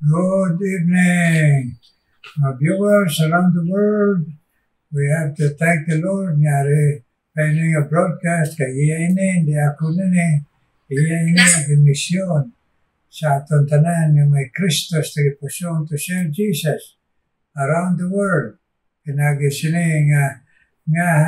Good evening, viewers around the world. We have to thank the Lord. Ngari, pwede nga broadcast kay iyainin, di ako na ni, iyainin ang misyon sa atong tanan nga may Kristos na ipusyon to share Jesus around the world. Pinagi sini nga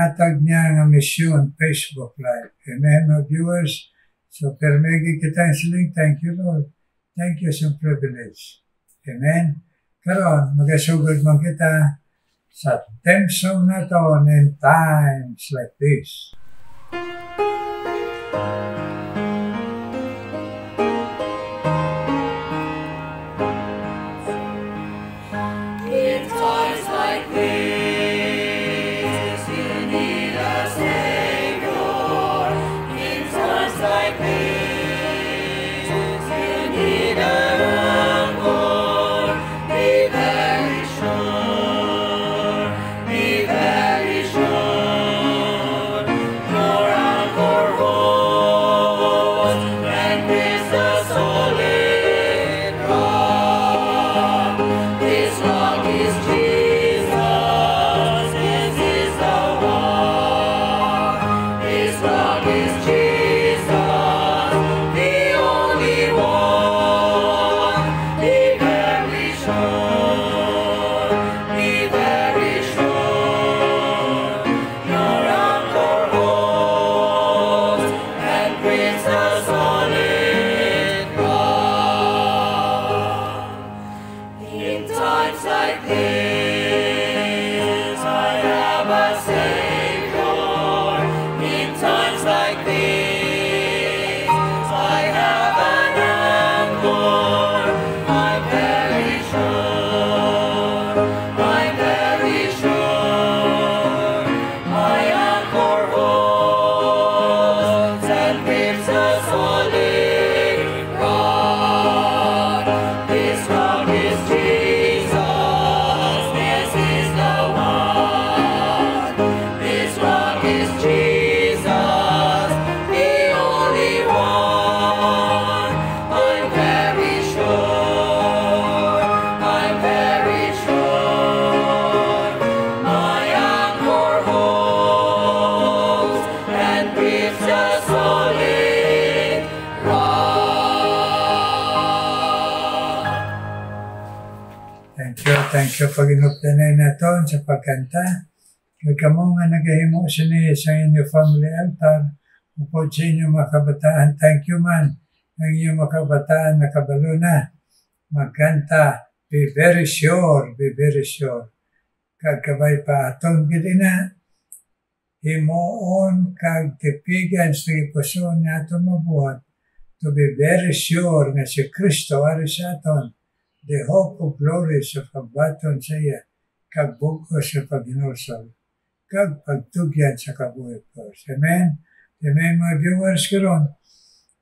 hatag niya nga misyon, Facebook Live. Amen, mga viewers. So, permegi kita siling, thank you, Lord. Thank you sa privilege. Amen. Karon, magasugod man kita sa theme song na to in times like this. In times like this, you need a Savior. In times like this, you need a Thank you pag-inuptanay na to sa pagkanta. Kaya kamo nga nagahimo sini sa inyo family altar, upod sa inyo mga kabataan, thank you man. Ang inyong mga kabataan nakabalo na. Magkanta, be very sure, be very sure. Kagkabay pa atong gili na, himuon kag tipigan sa ipusyon na atong mabuhat, to be very sure na si Kristo ari sa aton. The hope of glory sa pagbaton sa iya, kag bugos sa paghinusol, kag pagtugyan sa kabuhi ko. Amen? Amen, mga viewers karon.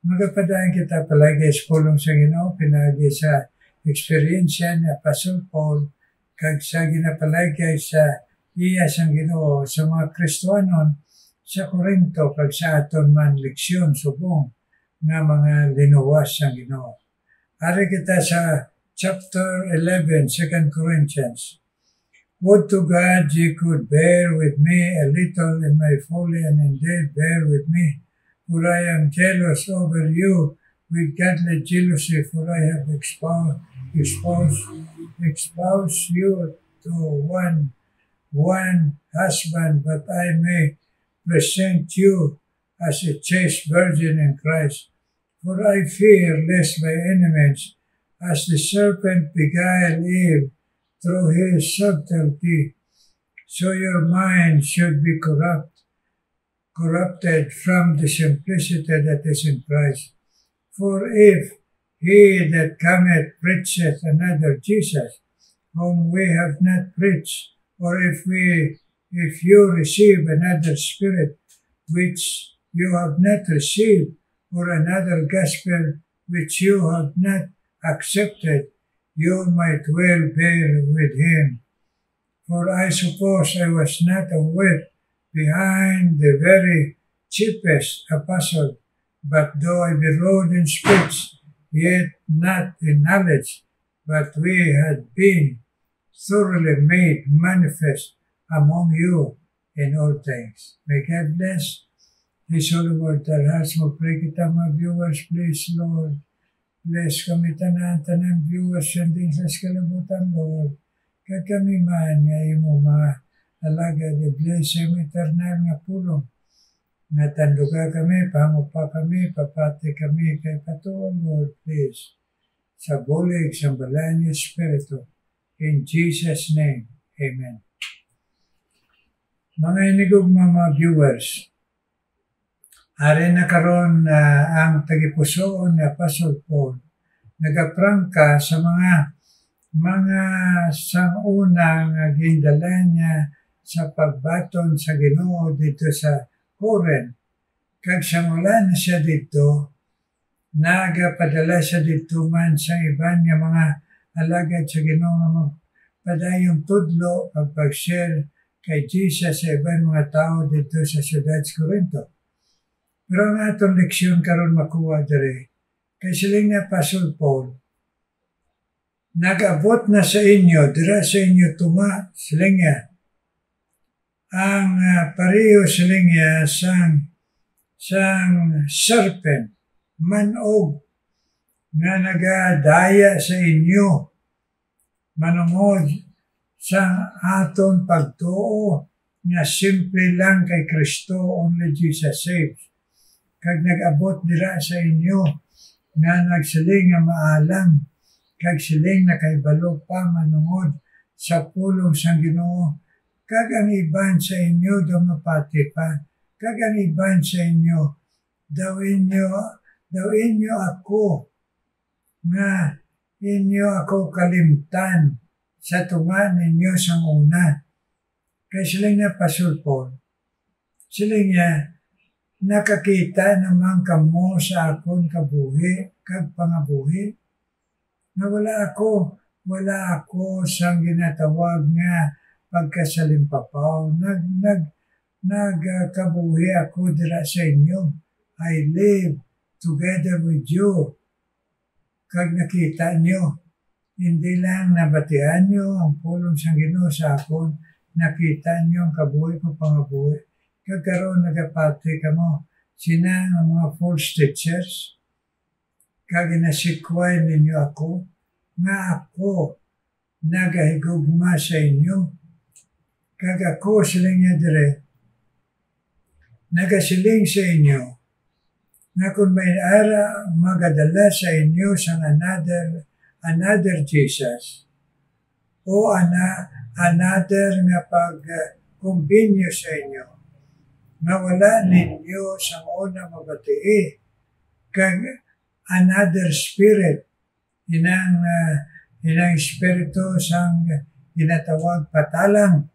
Magapadaan kita palagi sa pulong sa Ginoo, pinagi sa eksperyensya ni Apostle Paul, kag sa ginapalagay sa iya sang Ginoo sa mga Kristiyanon sa Corinto, kag sa aton man leksyon subong nga mga linuwas sang Ginoo. Ari kita sa Chapter 11, 2 Corinthians. Would to God ye could bear with me a little in my folly, and indeed bear with me, for I am jealous over you with godly jealousy, for I have exposed you to one husband, but I may present you as a chaste virgin in Christ. For I fear lest my enemies, as the serpent beguiled Eve through his subtlety, so your mind should be corrupted from the simplicity that is in Christ. For if he that cometh preacheth another Jesus, whom we have not preached, or if you receive another spirit which you have not received, or another gospel which you have not accepted, you might well bear with him. For I suppose I was not a whit behind the very chiefest apostle, but though I be ruled in speech, yet not in knowledge, but we had been thoroughly made manifest among you in all things. May God bless His holy word. Tarhas mo pray kita mga viewers, please Lord. Bless kami tanan viewers yan din sa kalibutan, Lord. Kag kami man ngayon mo mga alaga, di bless yung eternal nga pulong. Natanduga kami, pangupa kami, papati kami kay patuon, Lord, please. Sa bulig, sa balaan niyo Espiritu. In Jesus' name, Amen. Mga inigog mga viewers, ari na karon ang tagipusoon ni Apostle Paul nagaprangka sa mga sangunang gindala niya sa pagbaton sa Ginoo dito sa Corinth. Kag samula na siya dito, nagapadala siya dito man sa iban nga mga alagad sa Ginoo nga magpadayong tudlo pag-share kay Jesus sa iban mga tao dito sa siyudad sa Corinto. Pero ang atong leksyon karon makuha diri kay siling na Apostle Paul, nag-abot na sa inyo, dira sa inyo tuma, siling niya, ang pareho siling niya sang serpent, manog, nga nagadaya sa inyo, manungod sa aton pagtuo, nga simple lang kay Kristo, only Jesus saves. Kag nag-abot dira sa inyo, nga nagsiling nga maalam, kag siling na kay balo pa manungod sa pulong sang Ginoo. Kag ang iban sa inyo dumapati pa, kag ang iban sa inyo dawin nyo ako nga inyo ako kalimtan sa tunga ninyo sang una. Kay siling na Apostle Paul, siling niya, nakakita naman kamo sa akong kabuhi kag pangabuhi na wala ako sang ginatawag nga pagkasalimpapaw. Nagkabuhi ako dira sa inyo. I live together with you. Kag nakita nyo, hindi lang nabatian nyo ang pulong sang Ginoo sa akon, nakita nyo ang kabuhi ko pangabuhi. Kag karon nagapati kamo sina ang mga false teachers, kag inasikway ninyo ako, nga ako nagahigugma sa inyo. Kag ako siling niya dire, nagasiling sa inyo, nga kung may ara magadala sa inyo sang another Jesus, o another nga pag-kumbinyo sa inyo, nga wala ninyo sa una mabatii, kag another spirit, inang espiritu sang ginatawag patalang,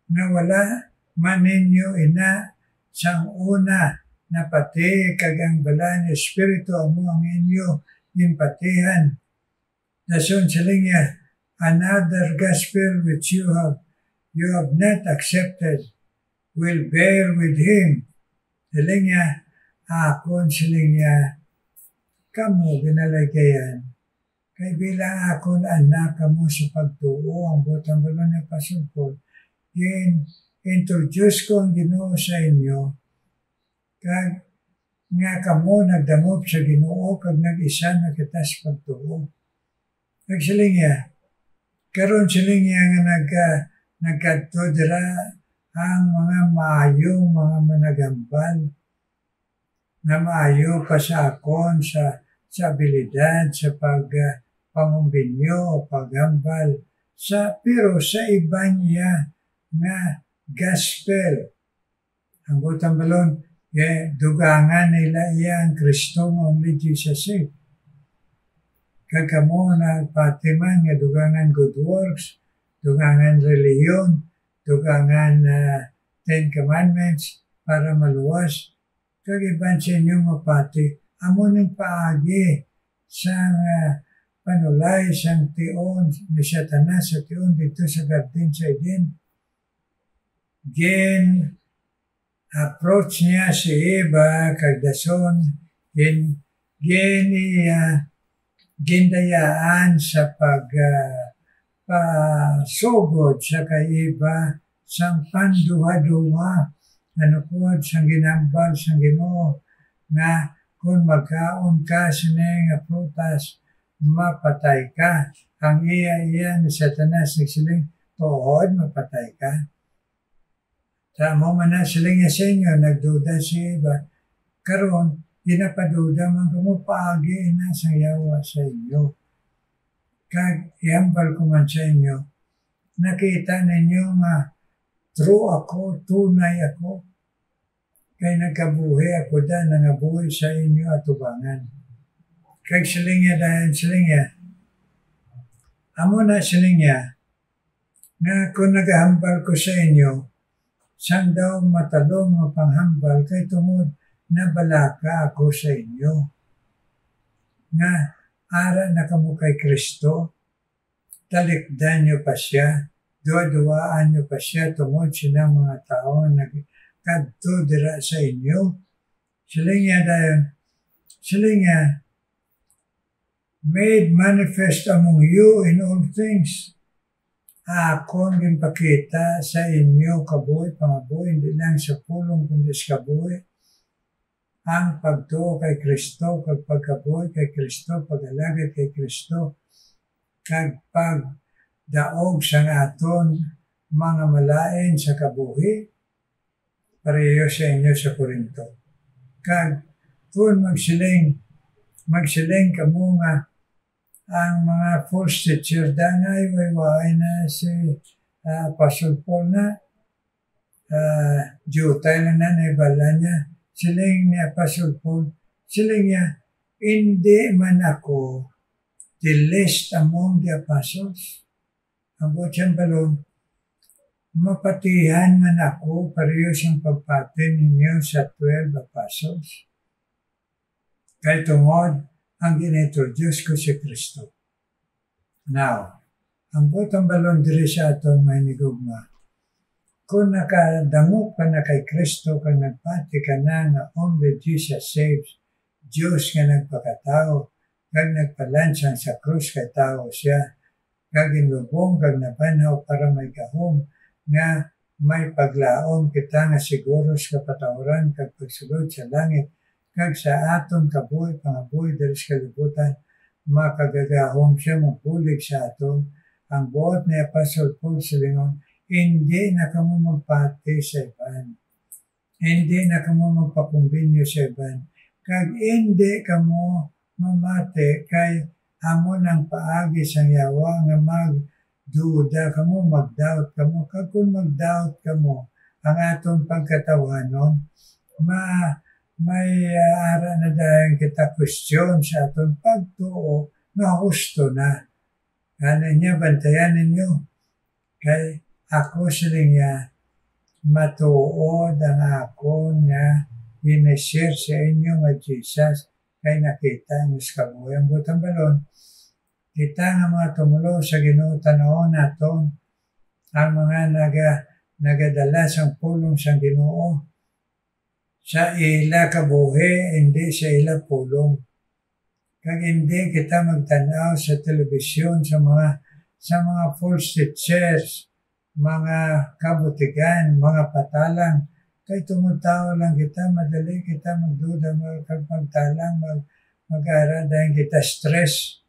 nga wala man ninyo ina sang una na pati, kag ang bala ni espiritu amo ang inyo impatihan. Dason siling niya, another gospel which you have not accepted will bear with him. Siling niya, akon siling niya, kamo ginalagayan. Kay bilang akon anak kamo sa pagtuo, ang butang balon ng Apostle Paul, introduce ko ang Ginoo sa inyo, kag nga kamo nagdamop sa Ginoo, kag nag-isa na kita sa pagtuo. Kag siling niya, karon siling niya nga nagkadto dira ang mga maayong mga managambal, na maayo pa sa akon sa abilidad, sa pangumbinyo, paghambal, pero sa iba niya nga gospel. Ang butang balon, dugangan nila ang Kristo nga only Jesus saved. Kagamo na patiman nga dugangan good works, dugangan reliyon, dugangan Ten Commandments para maluwas. Kag iban sa inyong mapati, amo ng paagi sang panulay sang tion ni Satanas sa tion dito sa Garden sa Eden. Gen approach niya si Eva kag dason gindayaan sa pasugod sa kaiba sang panduha-duha ano po sang ginambal sang Ginoo nga kung magkaon ka sini nga prutas mapatay ka. Ang iya ni Satanas nagsiling tuod mapatay ka. Tamo man na siling sa inyo nagduda si iba karon ginapaduda man kumupaagi na sa yawa sa inyo. Kag iambal ko man sa inyo nakita ninyo nga true ako, tunay ako. Kay nagkabuhi ako da, nangabuhi sa inyo at ubangan. Kay silingya dahil silingya. Amo na silingya, na kung naghambal ko sa inyo, saan daw matalong mapanghambal, kay tungod na balaka ako sa inyo. Nga, ara na kamo kay Kristo, talikdan nyo pa siya, duwa-duwaan nyo pa siya, tungod sila mga tao kadto dira sa inyo. Silingya dayon, silingya, made manifest among you in all things. Akon ginpakita sa inyo kabuhi, pangabuhi, hindi lang sa pulong kundi sa kabuhi. Ang pagtuo kay Kristo, kag pagkabuhi kay Kristo, pag-alagad kay Kristo, kag pagdaog sa aton mga malain sa kabuhi, pareho sa inyo sa Korinto. Kag kung magsiling kamo nga ang mga false teacher dangay wayway na si Apostle Paul na jutay na naibala niya. Siling ni Apostle Paul, siling niya, hindi man ako the least among the apostles. Ang butsang balon, mapatihan man ako pareho siyang pagpatin ninyo sa 12 apostles. Kaya tungod, ang ginintroduce ko si Kristo. Now, ang butang balon diri sa aton may nigugma, kung nakadangog ka na kay Kristo, kung nagpati ka na nga only Jesus saves, Diyos nga nagpakatao, kag nagpalansang sa krus kay tao siya, kag inlubong kag nabanhaw para may gahom, nga may paglaom kita nga siguro sa kapatawaran kag pagsulod sa langit kag sa aton kabuhi pangabuhi diri sa kalibutan makagagahom siya magbulig sa aton. Ang buot ni Apostle Paul silingon, hindi na kamo magpati sa iban, hindi na kamo magpakumbinyo sa iban, kag hindi kamo mamate kay amo ng paagi sa yawa nga duda kamo, mag-doubt kamo. Kag kung mag-doubt kamo, ang aton pagkatawanon, may ara na dahil kita question sa aton pagtuo na husto na. Kanan niya, bantayan ninyo. Kay ako siling niya, matuod ang ako na ginashare sa inyo nga Jesus, kay nakita niyo sa kabuhay. Ang butang balon, kita nga mga tumulo sa Ginoo tanawon naton ang mga nagadala sang pulong sang Ginoo sa ila kabuhi, hindi sa ila pulong. Kag hindi kita magtanaw sa telebisyon sa mga false teachers, mga kabutigan, mga patalang. Kay tumutao lang kita, madali kita magduda, magpagtalang, mag-ara dahil kita stress.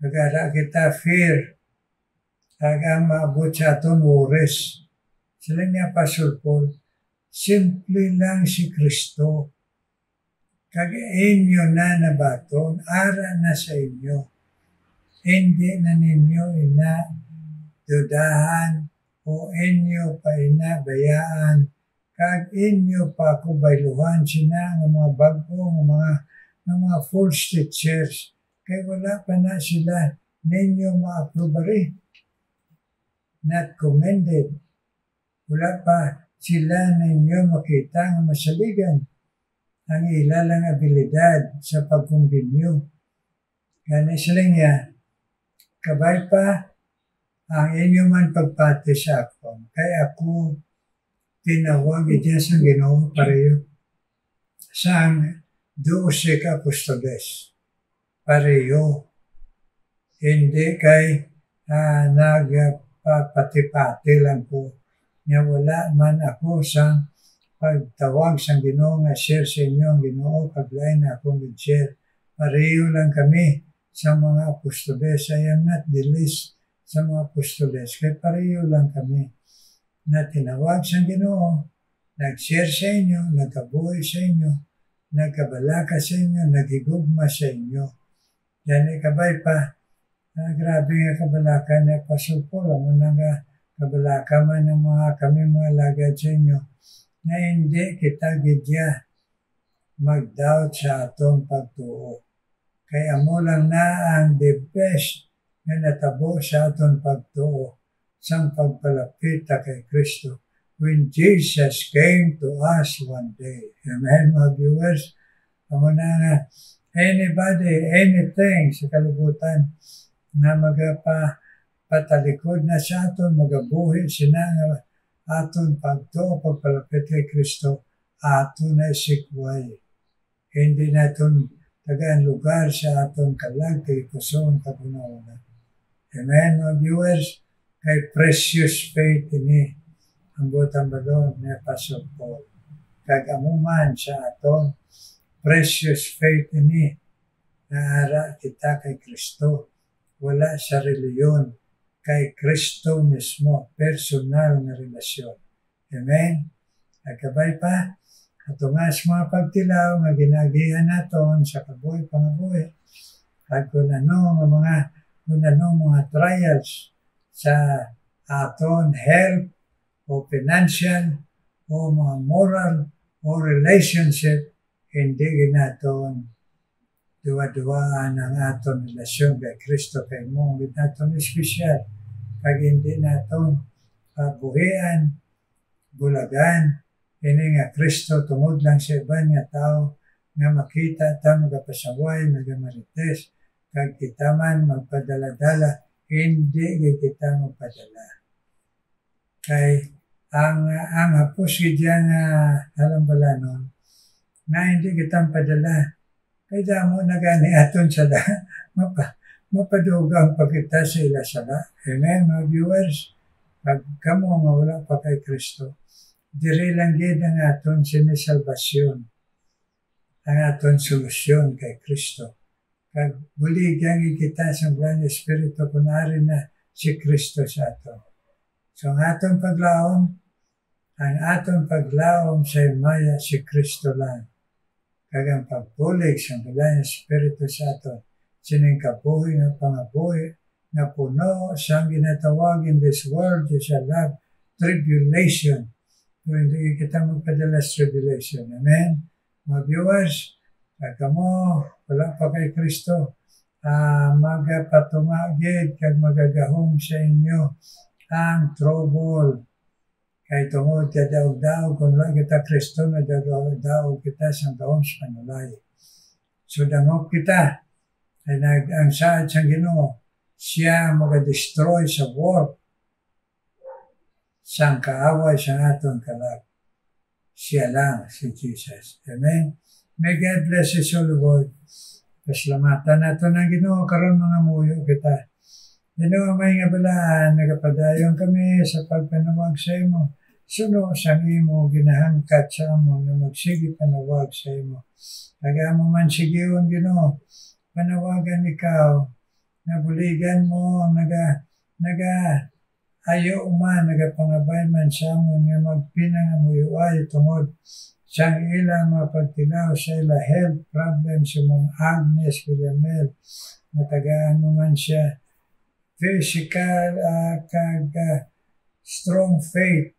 Nagara kita fear, ang maabot sa aton worries. Sila niya Apostle Paul, simple lang si Kristo. Kag inyo na nabaton, ara na sa inyo. Hindi na ninyo dudahan o inyo pa bayaan. Kag inyo pa kubayluhan sina ng mga bago, ng mga false teachers. Kaya wala pa na sila ninyo ma-approbari. Not commended. Wala pa sila ninyo makita nga masaligan ang ilalang abilidad sa pagkumbinyo. Kaya sila niya, kabay pa ang inyo man pagpati sa ako. Kaya ako tinawag Diyos ang Ginoo pareho sang 12 apostoles. Pareho. Hindi kay nagpapati-pati lang ko. Nga wala man ako sa pagtawag sa Ginoo nga share sa inyo ang Ginoo paglain na akong share. Pareho lang kami sa mga apostoles. I am not the least sa mga apostoles. Kaya pareho lang kami na tinawag sa Ginoo, nag-share sa inyo, nagkabuhay sa inyo, nagkabalaka sa inyo, nagigugma sa inyo. Yan ikabay pa. Grabe nga kabalaka na pasulpo lang mo nga kabalaka man ng mga kami mga lagad sa inyo na hindi kita gidya mag-doubt sa atong pagtuo. Kaya mo lang na ang the best na natabo sa atong pagtuo sang pagpalapit kay Kristo when Jesus came to us one day. Amen, mga viewers? Amo na nga, anybody, anything sa kalibutan na magpatalikod na sa aton, magabuhi sina nga aton pagtuo, pagpalapit kay Kristo, aton na isikway. Hindi naton tagaan lugar sa aton kalag, kay puson, kagunauna. Amen, mga viewers? Kay precious faith ini, ang butang balon ni Apostle Paul. Kagamuman sa aton, precious faith ini, naara kita kay Kristo. Wala sa reliyon, kay Kristo mismo, personal na relasyon. Amen? Nagkabay pa, katungas mga pagtilaw, nga ginagihan naton sa kabuhi, pangabuhi. At kung ano mga trials sa aton health, o financial, o mga moral, o relationship, hindi ginaton duwa-duwaan ang aton relasyon kay Kristo kay mo. Hindi naton espesyal. Kag hindi naton buhian, bulagan, ini nga Kristo tungod lang sa iban nga tao nga makita ta magapasaway, nagamarites, kag kita man magpadala-dala, hindi kita magpadala. Kay ang hapos gidya nga halambalanon na hindi kita padala. Kaya mo na gani aton sada, mapadugang pagkita sa ila sada. Amen, mga viewers? Pag kamo nga wala pa kay Kristo, diri lang gid ang aton sinisalbasyon, ang aton solusyon kay Kristo. Kag buligan kita sa Banal Espiritu kunari na si Kristo sa aton. So ang aton paglaom sa imaya si Kristo lang. Kag ang pagpulig sa Banal Espiritu sa aton, sining kabuhi nga pangabuhi na puno sa ginatawag in this world is a love tribulation. Kung hindi kita magpadala sa tribulation. Amen? Mga viewers, kag mo, wala pa kay Kristo, magapatumagid kag magagahom sa inyo ang trouble. Kay tungod ka daog-daog, kung wala kita Kristo, nagdaog kita sa gaon sa panulay. So dangog kita, ay ang saad sa Ginoo, siya maga-destroy sa work, sang kaaway sa aton kalag. Siya lang, si Jesus. Amen? May God bless us all, Lord. Paslamatan nato ng Ginoo, karon mga muyo kita. Ginoo, may nga balaan, nagapadayon kami sa pagpanawag sa imo. Suno sang imo ginahangkat sa amo na magsige panawag sa imo. Taga mo man sigiyon, Ginoo, panawagan ikaw, nabuligan mo, ayo man, nagapangabay man sa amo nga magpinang amuyuay tungod sa ilang mga pagtilaw sa ila health problems sa mga Agnes Villamel. Natagaan mo man siya physical strong faith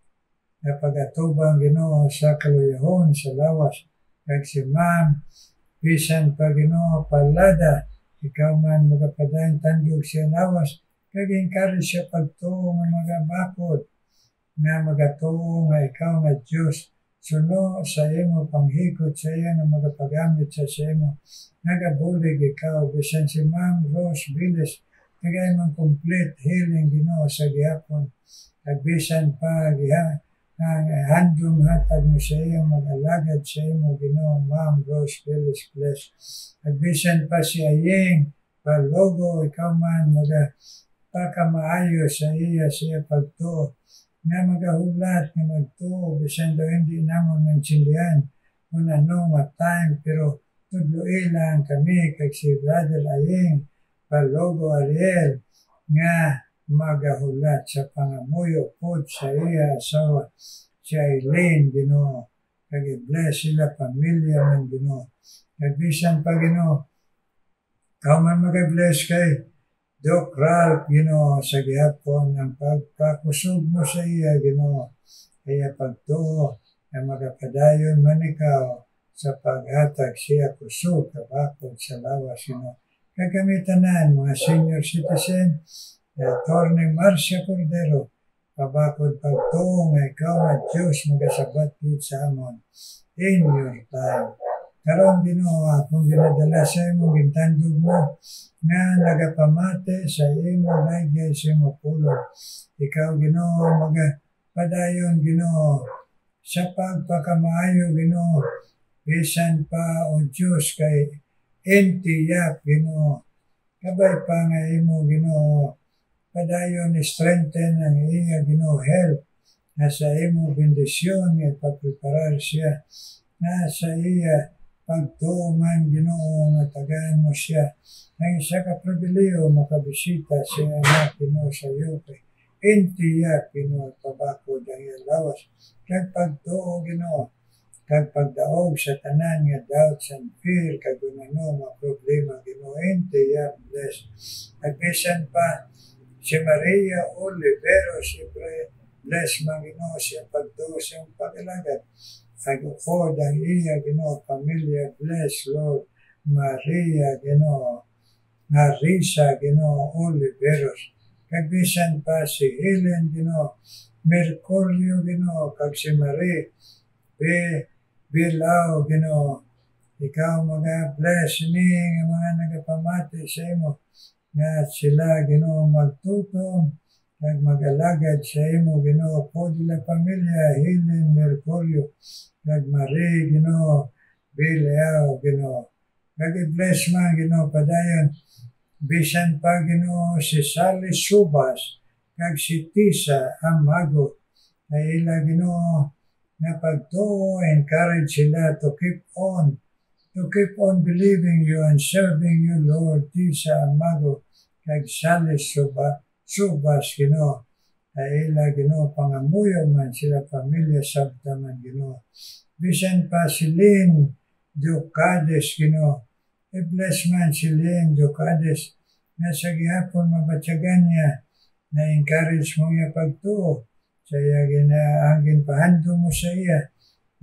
na pag-atubang Ginoo sa kaluyahon sa lawas. Kag si Ma'am, bisan pa Ginoo palada, ikaw man magapadayon tandog siya lawas, kag encourage siya pagtuo nga magabakod, nga magatuo nga ikaw nga Diyos, suno sa imo panghikot sa iya nga magapagamit sa imo, nagabulig ikaw, bisan si Ma'am Rose Viles, kagay man complete healing Ginoo sa gihapon, kag bisan pa ang handong hatag mo sa iyo, mag-alagad sa imo Ginoo, Ma'am Rose Viles bless. Kag bisan pa si Ayeng, Palogo, ikaw man, pagkamaayo sa iya siya pagtuo, nga magahulat, nga magtuo, bisan daw hindi namon maintindihan kung ano time, pero tudlo ilang kami, kag si Brother Ayeng, Palogo Ariel, nga magahulat sa pangamuyo po sa iya asawa, si Eileen, Ginoo, kag i-bless sila, pamilya man, Ginoo. Kag bisan pa, Ginoo, ikaw man mag-bless kay Doc Ralph, Ginoo, sa gihapon ng pagkakusog mo sa iya, Ginoo, kaya pagtuo na magapadayon man ikaw sa paghatag siya kusog kabakod sa lawas, Ginoo. Kagamitan mga senior citizen, Attorney Marcia Cordero, pabakod pagtuo nga ikaw na Diyos magasabat gid sa amon in your time. Karon, Ginoo, akong ginadala sa imo, gintandog mo, nga nagapamate sa imo laygay sa imo pulong. Ikaw, Ginoo, magapadayon, Ginoo, sa pagpakamaayo, Ginoo, bisan pa, O Diyos, kay entiyak, Ginoo, kabay pa nga imo, Ginoo, padayon strengthen ang iya, Ginoo, health, na sa imo bendisyon, nga papreparar siya, na sa iya, pagtuo man, Ginoo, nga tagaan mo siya, ang isa ka pribiliyo, makabisita siya, anak, Ginoo, sa iyo, kay entiyak, Ginoo, pabakod ang iyang lawas, kag pagtuo, Ginoo, kag pagdaog sa tanan nga doubts and fear, kag ano mga problema, Ginoo, entiyak, bless. At bisan pa, si Maria Olivero, siyempre, bless man, Ginoo, siya pagtuo siyang pag-alagad. Kag-upod ang iya, Ginoo, pamilya, bless, Lord, Maria, Ginoo, Marisa, Ginoo, Oliveros. Kag bisan pa si Helen, Ginoo, Mercurio, Ginoo, kag si Marie, Bilao, Ginoo, ikaw mga bless ni nga mga nagapamati sa imo, nga sila, Ginoo, magtutong, kag mag-alagad sa imo, Ginoo, po dila pamilya, Helen, Mercurio, kag Marie, Ginoo, Bilao, Ginoo. Kag i-bless man, Ginoo, padayon, bisan pa, Ginoo, si Sally Subas, kag si Tisa Amago, ay ila, Ginoo, na pagtuo, encourage sila to keep on believing you and serving you, Lord, Tisa Amago, kag Sally Subas, Ginoo, ay ila, Ginoo, pangamuyo man sila pamilya sabta man, Ginoo. Bisan pa si Lynn Ducades, Ginoo, i-bless man si Lynn Ducades, na sa gihapon mabatyagan niya, na encourage mo niya pagtuo, sa iya ginaangin pahandong mo sa iya,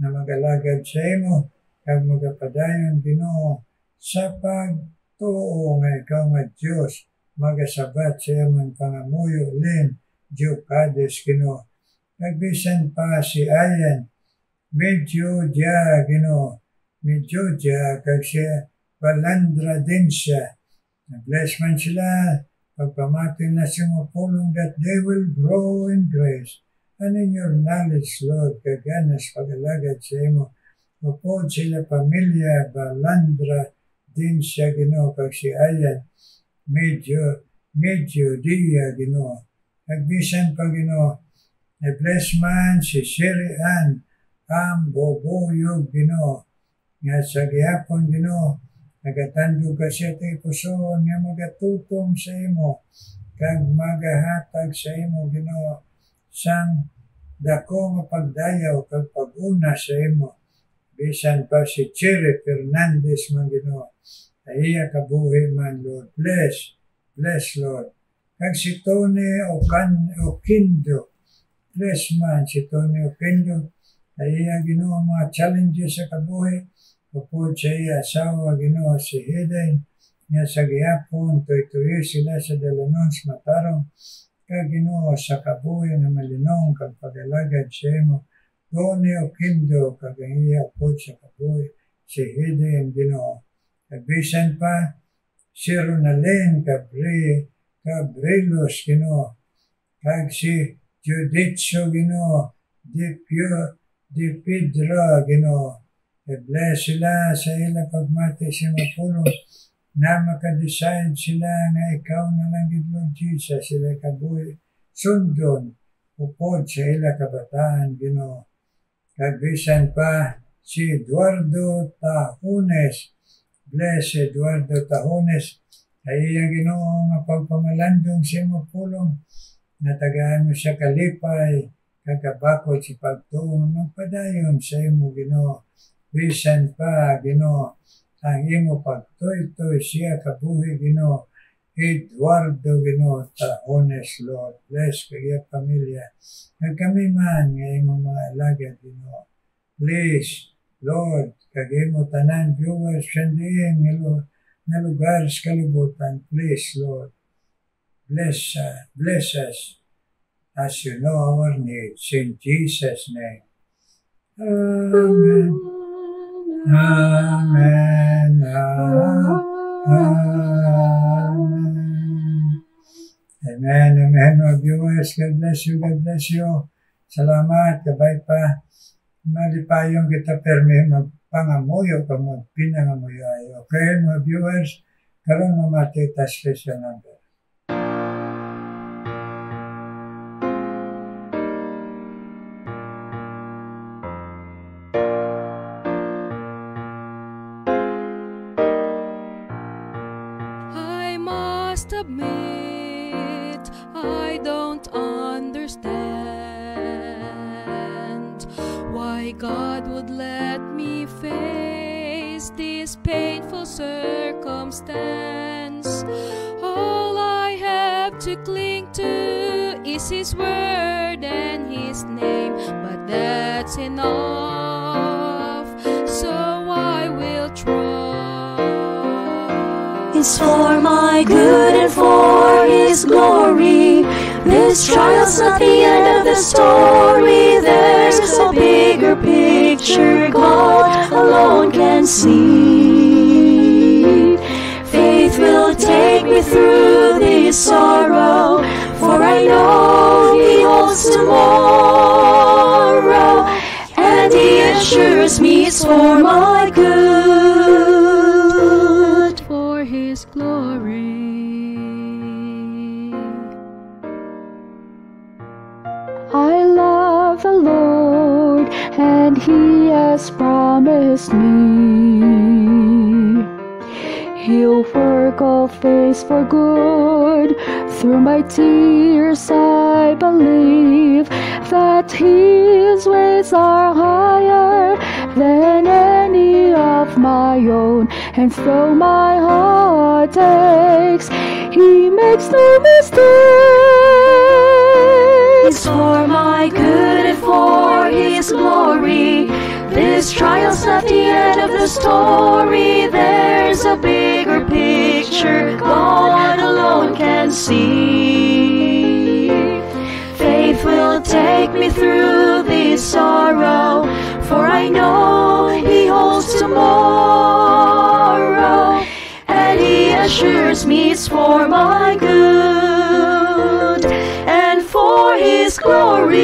na mag-alagad sa imo, kag magapadayon, Ginoo, sa pagtuo nga ikaw nga Diyos, magasabat sa iya man pangamuyo, Lynn Ducades, Ginoo. Nagbisan pa si Ayan, medyo dia, Ginoo, medyo dia, kag siya, Balandra din siya. Na-bless man sila, pagpamatin na siya mapulong that they will grow in grace and in your knowledge, Lord, kaganas pag-alagad sa imo. Upod sila pamilya, Balandra din siya, Ginoo, kag si Ayan, medyo dia, Ginoo. Nagbisan pa, Ginoo, na-bless man si Sherry Ann, ang bobuyog, Ginoo, nga sa gihapon, Ginoo, nagatandog ka siya tayo pusoon nga magatutong sa imo, kag magahatag sa imo, Ginoo, sang dako nga pagdayaw kag pag-una sa imo. Bisan pa si Cherry Fernandez man, Ginoo, iya kabuhi man, Lord, bless, Lord. Kag si Tony Oquindo, bless man si Tony Oquindo, iya, Ginoo, mga challenges sa kabuhi, upod sa iya asawa, Ginoo, si Heden, nga sa gihapon, tuyo sila sa Dalanons, Matarong, kag Ginoo, sa kabuhi na malinong, kag pag-alagad sa imo, Tony Oquindo, kag ang iya upod sa kabuhi, si Heden, Ginoo. Kag bisan pa, si Ronalyn Cabrelos, Ginoo, kag si Juditio, Ginoo, Di Pedro, Ginoo. I-bless sila sa ilang pagmati sa mapulong, na maka-decide sila nga ikaw na lang gid Lord Jesus sila kabuhi sundon upod sa ila kabataan Ginoo. Kag bisan pa si Eduardo Tajones, bless Eduardo Tajones, ay iyang Ginoo nga pagpamalandong sa imong pulong na tagaan mo siya kalipay kagabakod si pagtuong magpadayon sa imo Ginoo. Bisan pa Ginoo ang imo pagtoy-toy siya kabuhi Ginoo. Eduardo Ginoo Tajones Lord, bless kaya pamilya. Kag kami man nga imong mga alagad Ginoo. Please Lord, kag imo tanan viewers kandiin nga lugar sa kalibutan, please Lord. Bless us as you know our needs. In Jesus' name. Amen. Amen. Amen. Amen. Mga viewers, God bless you. God bless you. Salamat. Kabay pa. Malipayong kita permi magpangamuyo ka magpinangamuyo ayo. Okay, mga viewers, karon mamati ta special number. I must admit I don't understand why God would let me face this painful circumstance. All I have to cling to is His word and His name, but that's enough, so I will trust. It's for my good and for His glory. This trial's not the end of the story. There's a bigger picture God alone can see. Faith will take me through this sorrow, for I know He holds tomorrow, and He assures me it's for my good, for His glory. I love the Lord, and He has promised me He'll work all things for good. Through my tears I believe that His ways are higher than any of my own, and though my heart aches, He makes no mistake. It's for my good and for His glory. This trial's not the end of the story. There's a bigger picture God alone can see. Faith will take me through this sorrow, for I know He holds tomorrow, and He assures me it's for my good and for His glory.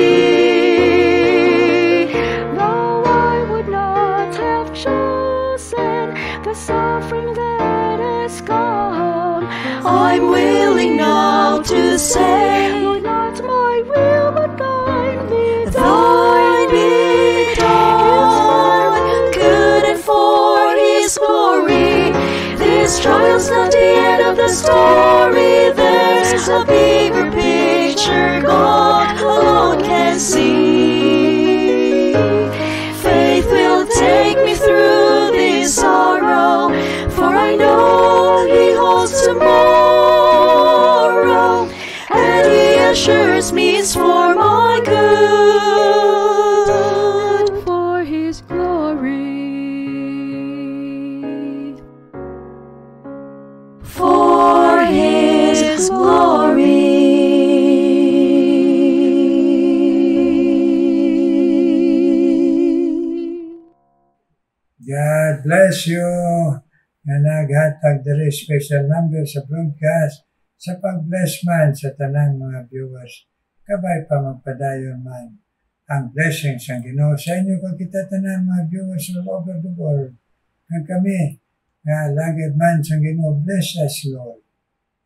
Though I would not have chosen the suffering that has come, I'm willing now to say, Lord, not my will but thine be done. Thine be done, good and for His glory. This trial's not the end of the story. There's a bigger picture God alone can see. Faith will take me through this sorrow, for I know He holds tomorrow, and He assures me it's for my good, For His glory. for His glory. God bless you nga naghatag diri special number sa broadcast sa pag-bless man sa tanang mga viewers. Kabay pa magpadayon man ang blessings ang Ginoo sa inyo kag kita tanang mga viewers all over the world. Kag kami nga lagad man sa Ginoo. Bless us, Lord.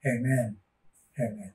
Amen. Amen.